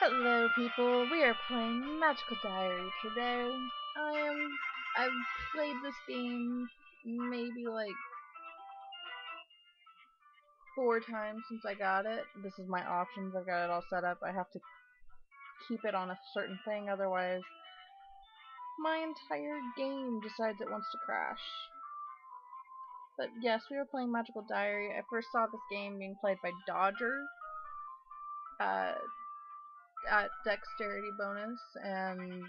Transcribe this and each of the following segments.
Hello, people. We are playing Magical Diary today. I've played this game maybe like 4 times since I got it. This is my options. I've got it all set up. I have to keep it on a certain thing, otherwise my entire game decides it wants to crash. But yes, we were playing Magical Diary. I first saw this game being played by Dodger uh, at Dexterity Bonus and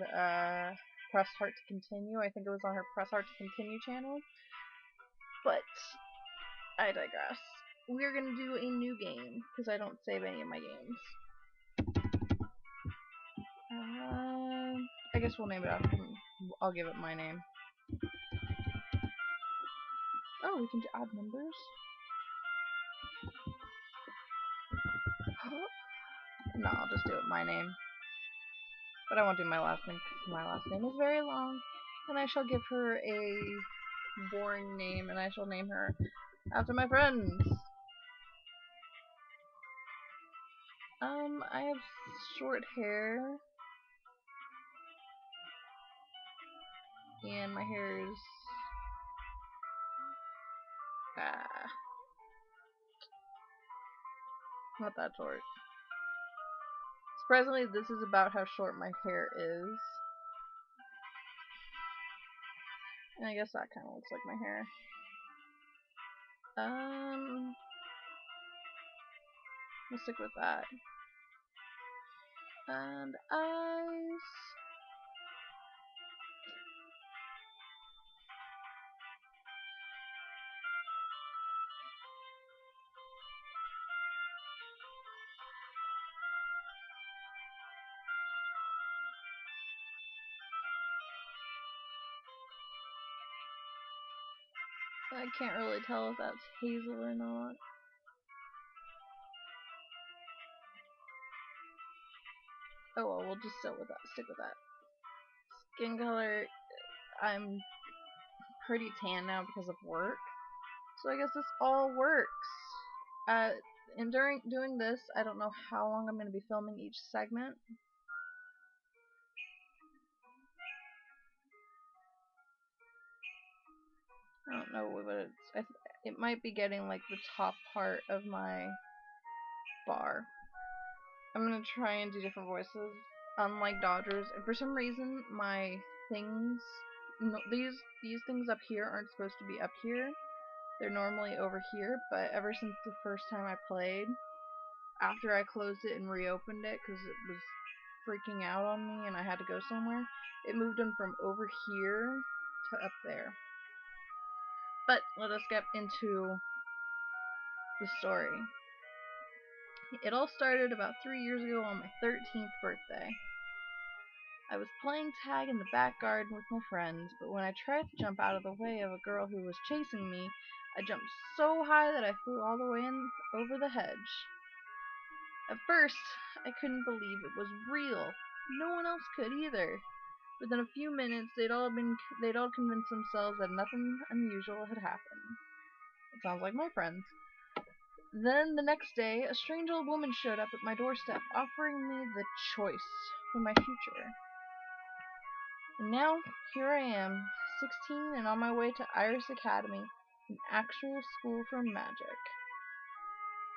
Press Heart to Continue. I think it was on her Press Heart to Continue channel. But I digress. We're gonna do a new game because I don't save any of my games. I guess we'll name it after. I'll give it my name. Oh, we can add numbers. No, I'll just do it my name. But I won't do my last name because my last name is very long, and I shall give her a boring name, and I shall name her after my friends. I have short hair, and my hair is not that short. Surprisingly, this is about how short my hair is. And I guess that kind of looks like my hair. We'll stick with that. And eyes. I can't really tell if that's hazel or not. Oh well, we'll just stick with that. Skin color, I'm pretty tan now because of work. So I guess this all works. And during doing this, I don't know how long I'm going to be filming each segment. I don't know what it's. It might be getting like the top part of my bar. I'm gonna try and do different voices, unlike Dodgers. And for some reason, my things, these things up here aren't supposed to be up here. They're normally over here. But ever since the first time I played, after I closed it and reopened it because it was freaking out on me and I had to go somewhere, it moved them from over here to up there. But let us get into the story. It all started about 3 years ago on my 13th birthday. I was playing tag in the back garden with my friends, but when I tried to jump out of the way of a girl who was chasing me, I jumped so high that I flew all the way over the hedge. At first, I couldn't believe it was real. No one else could either. Within a few minutes, they'd all convinced themselves that nothing unusual had happened. It sounds like my friends. Then, the next day, a strange old woman showed up at my doorstep, offering me the choice for my future. And now, here I am, 16 and on my way to Iris Academy, an actual school for magic.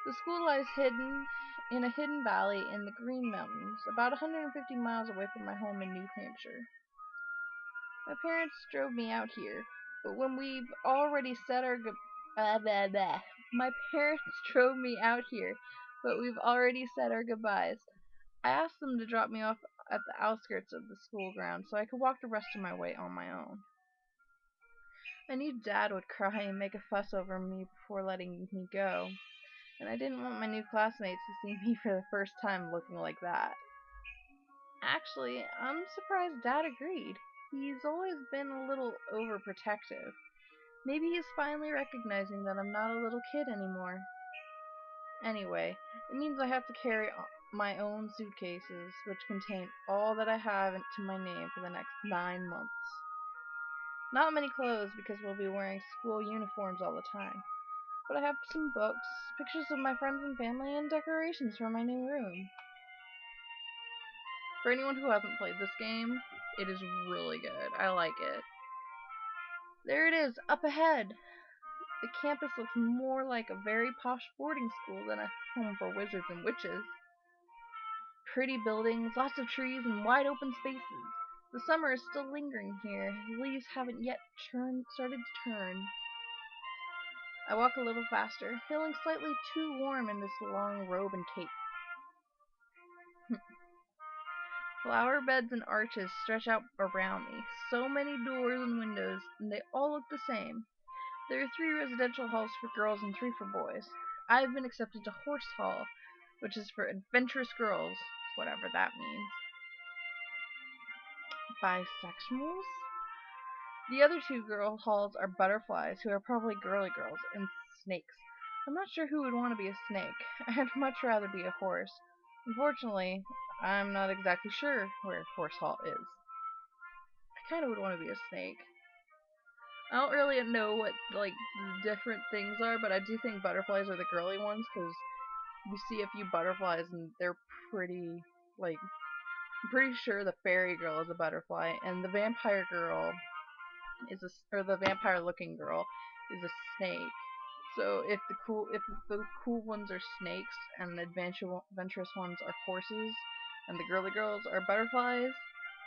The school lies hidden in a hidden valley in the Green Mountains, about 150 miles away from my home in New Hampshire. My parents drove me out here, but when we've already said our My parents drove me out here, but we've already said our goodbyes. I asked them to drop me off at the outskirts of the school grounds so I could walk the rest of my way on my own. I knew Dad would cry and make a fuss over me before letting me go, and I didn't want my new classmates to see me for the first time looking like that. Actually, I'm surprised Dad agreed. He's always been a little overprotective. Maybe he's finally recognizing that I'm not a little kid anymore. Anyway, it means I have to carry my own suitcases, which contain all that I have to my name for the next 9 months. Not many clothes because we'll be wearing school uniforms all the time, but I have some books, pictures of my friends and family, and decorations for my new room. For anyone who hasn't played this game, it is really good. I like it. There it is, up ahead. The campus looks more like a very posh boarding school than a home for wizards and witches. Pretty buildings, lots of trees, and wide open spaces. The summer is still lingering here. The leaves haven't yet started to turn. I walk a little faster, feeling slightly too warm in this long robe and cape. Flower beds and arches stretch out around me. So many doors and windows, and they all look the same. There are 3 residential halls for girls and 3 for boys. I've been accepted to Horse Hall, which is for adventurous girls, whatever that means. Bisexuals? The other 2 girl halls are butterflies, who are probably girly girls, and snakes. I'm not sure who would want to be a snake. I'd much rather be a horse. Unfortunately, I'm not exactly sure where Horse Hall is. I kind of would want to be a snake. I don't really know what, like, the different things are, but I do think butterflies are the girly ones, because you see a few butterflies, and they're pretty, like, I'm pretty sure the fairy girl is a butterfly, and the vampire girl or the vampire-looking girl is a snake. So if the cool ones are snakes, and the adventurous ones are horses, and the girly girls are butterflies,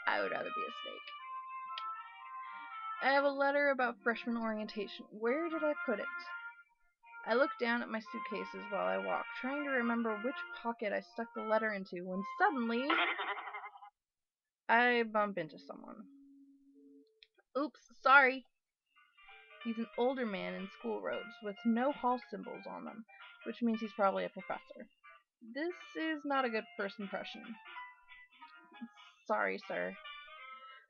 I would rather be a snake. I have a letter about freshman orientation. Where did I put it? I look down at my suitcases while I walk, trying to remember which pocket I stuck the letter into, when suddenly I bump into someone. Oops, sorry. He's an older man in school robes, with no hall symbols on them, which means he's probably a professor. This is not a good first impression. Sorry, sir.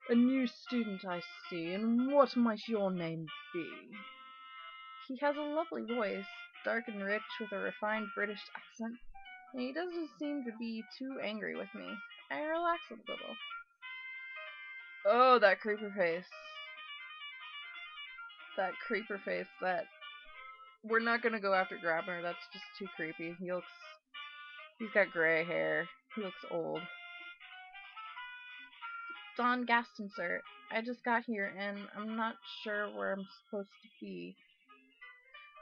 A new student, I see, and what might your name be? He has a lovely voice, dark and rich, with a refined British accent, and he doesn't seem to be too angry with me. I relax a little. Oh, that creeper face. That creeper face, that... We're not gonna go after Grabner, that's just too creepy. He's got gray hair. He looks old. Don Gaston, sir. I just got here, and I'm not sure where I'm supposed to be.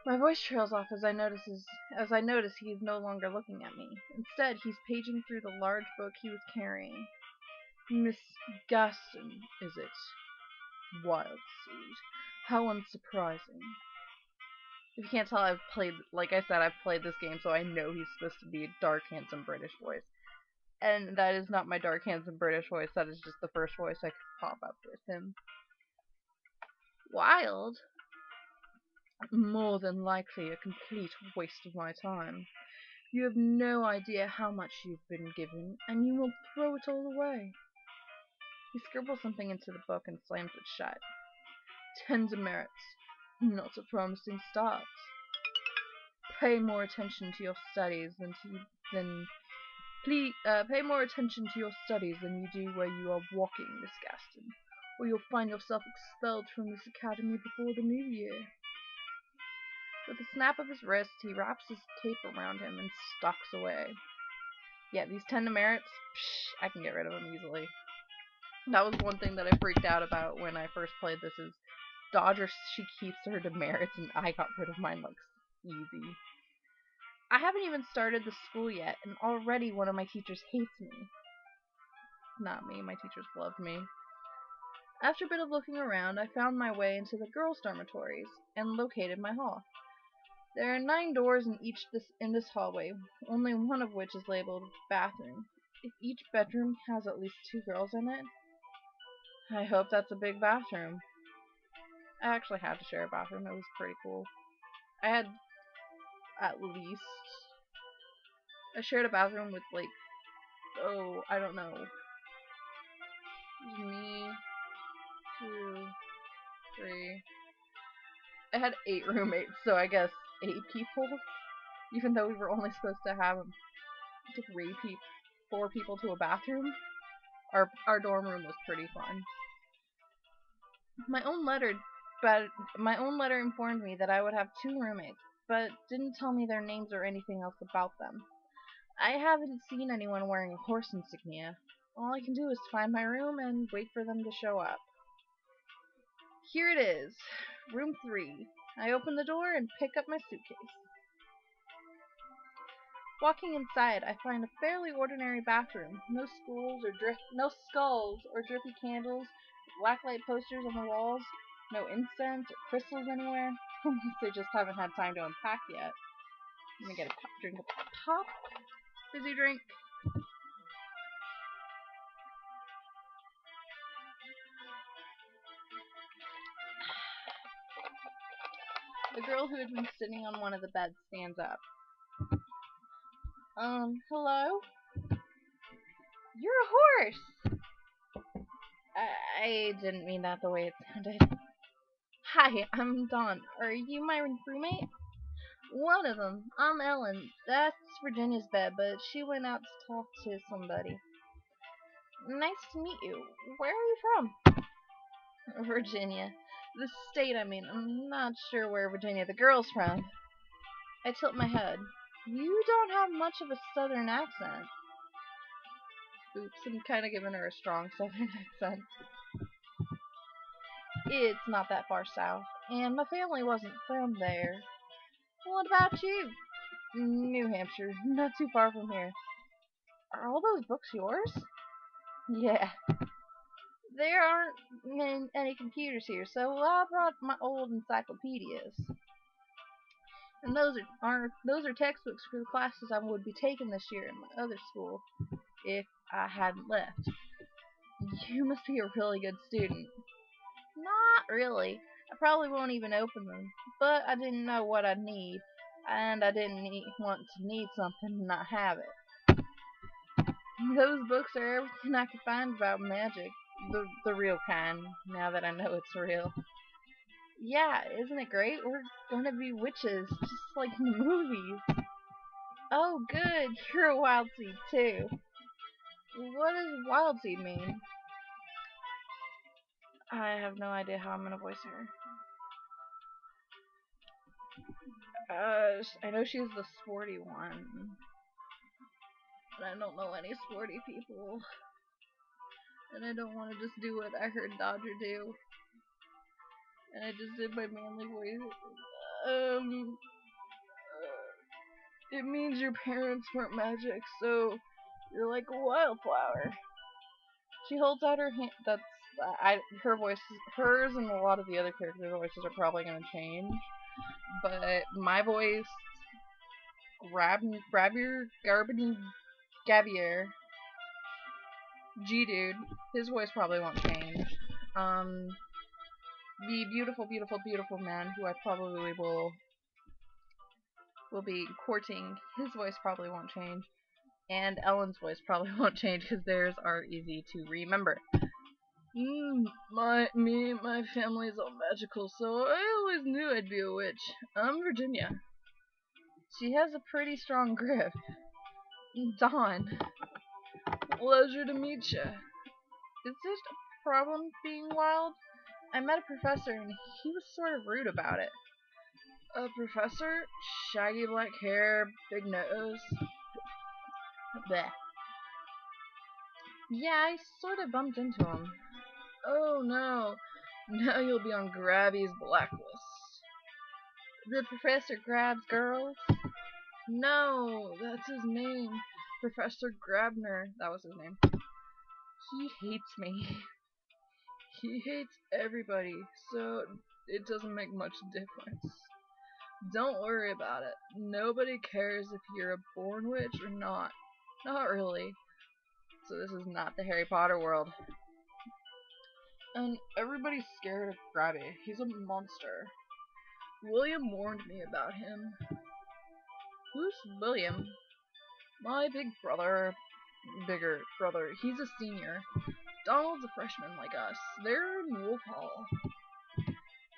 My voice trails off as I notice he is no longer looking at me. Instead, he's paging through the large book he was carrying. Miss Gaston, is it? Wild Seed. How unsurprising. If you can't tell, I've played this game, so I know he's supposed to be a dark, handsome British voice. And that is not my dark, handsome British voice, that is just the first voice I could pop up with him. Wild? More than likely a complete waste of my time. You have no idea how much you've been given, and you will throw it all away. He scribbles something into the book and slams it shut. 10 demerits. Not a promising start. Pay more attention to your studies pay more attention to your studies than you do where you are walking, Miss Gaston, or you'll find yourself expelled from this academy before the new year. With a snap of his wrist, he wraps his cape around him and stalks away. Yeah, these 10 demerits, I can get rid of them easily. That was one thing that I freaked out about when I first played this, is Dodger, she keeps her demerits, and I got rid of mine, like, easy. I haven't even started the school yet, and already one of my teachers hates me. Not me, my teachers loved me. After a bit of looking around, I found my way into the girls' dormitories, and located my hall. There are 9 doors in this hallway, only one of which is labeled bathroom. If each bedroom has at least 2 girls in it, I hope that's a big bathroom. I actually had to share a bathroom, it was pretty cool. I shared a bathroom with, like, I don't know. It was me, 2, 3. I had 8 roommates, so I guess 8 people. Even though we were only supposed to have 4 people to a bathroom. Our dorm room was pretty fun. My own letter informed me that I would have 2 roommates, but didn't tell me their names or anything else about them. I haven't seen anyone wearing a horse insignia. All I can do is find my room and wait for them to show up. Here it is, room 3. I open the door and pick up my suitcase. Walking inside, I find a fairly ordinary bathroom. No skulls or drippy candles, blacklight posters on the walls, no incense or crystals anywhere. Unless they just haven't had time to unpack yet. I'm gonna get a drink of pop. Fizzy drink. The girl who had been sitting on one of the beds stands up. Hello? You're a horse! I didn't mean that the way it sounded. Hi, I'm Dawn. Are you my roommate? One of them. I'm Ellen. That's Virginia's bed, but she went out to talk to somebody. Nice to meet you. Where are you from? Virginia. The state, I mean. I'm not sure where Virginia the girl's from. I tilt my head. You don't have much of a southern accent. Oops, I'm kind of giving her a strong southern accent. It's not that far south, and my family wasn't from there. What about you? New Hampshire, not too far from here. Are all those books yours? Yeah. There aren't any computers here, so I brought my old encyclopedias. And those are textbooks for the classes I would be taking this year in my other school, if I hadn't left. You must be a really good student. Not really. I probably won't even open them, but I didn't know what I'd need, and I didn't want to need something and not have it. Those books are everything I could find about magic. The real kind, now that I know it's real. Yeah, isn't it great? We're gonna be witches, just like in the movies. Oh, good, you're a wild seed, too. What does wild seed mean? I have no idea how I'm gonna voice her. I know she's the sporty one. But I don't know any sporty people. And I don't want to just do what I heard Dodger do. And I just did my manly voice. It means your parents weren't magic, so you're like a wildflower. She holds out her hand. Her voice, hers and a lot of the other characters' voices are probably gonna change. But my voice, Grabier, Gavier, G-Dude, his voice probably won't change. The beautiful, beautiful, beautiful man who I probably will be courting, his voice probably won't change. And Ellen's voice probably won't change because theirs are easy to remember. My family's all magical, so I always knew I'd be a witch. I'm Virginia. She has a pretty strong grip. Dawn. Pleasure to meet ya. Is this a problem being wild? I met a professor and he was sort of rude about it. A professor? Shaggy black hair, big nose. Bleh. Yeah, I sort of bumped into him. Oh no, now you'll be on Grabby's blacklist. The professor grabs girls? No, that's his name. Professor Grabner, that was his name. He hates me. He hates everybody, so it doesn't make much difference. Don't worry about it. Nobody cares if you're a born witch or not. Not really. So this is not the Harry Potter world. And everybody's scared of Grabby. He's a monster. William warned me about him. Who's William? My bigger brother. He's a senior. Donald's a freshman like us. They're in Wolf Hall.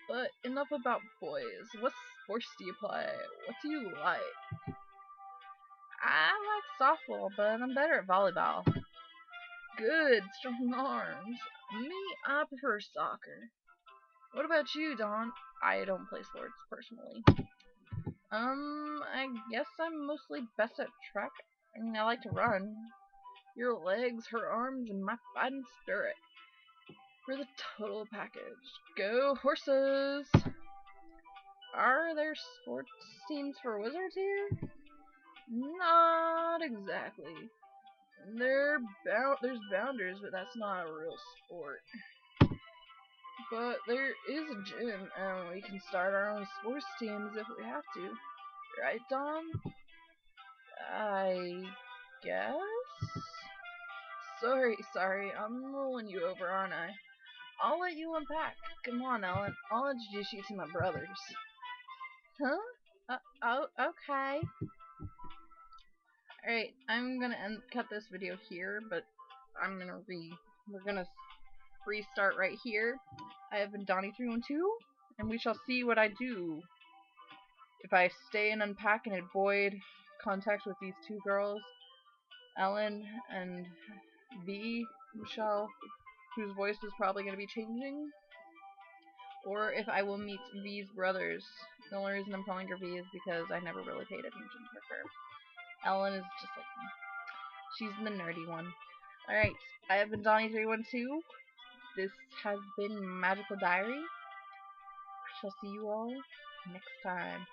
But enough about boys. What sports do you play? What do you like? I like softball, but I'm better at volleyball. Good, strong arms. Me, I prefer soccer. What about you, Dawn? I don't play sports, personally. I guess I'm mostly best at track. I mean, I like to run. your legs, her arms, and my fighting spirit. For the total package. Go horses! Are there sports teams for wizards here? Not exactly. There's bounders, but that's not a real sport. But there is a gym, and we can start our own sports teams if we have to. Right, Don? I guess? Sorry, I'm rolling you over, aren't I? I'll let you unpack. Come on, Ellen. I'll introduce you to my brothers. Huh? Oh, okay. Alright, I'm gonna cut this video here, but we're gonna restart right here. I have been Donnie312, and we shall see what I do. If I stay and unpack and avoid contact with these two girls, Ellen and V, Michelle, whose voice is probably going to be changing, or if I will meet V's brothers. The only reason I'm calling her V is because I never really paid attention to her. Ellen is just like me. She's the nerdy one. Alright, I have been Donnie312. This has been Magical Diary. I shall see you all next time.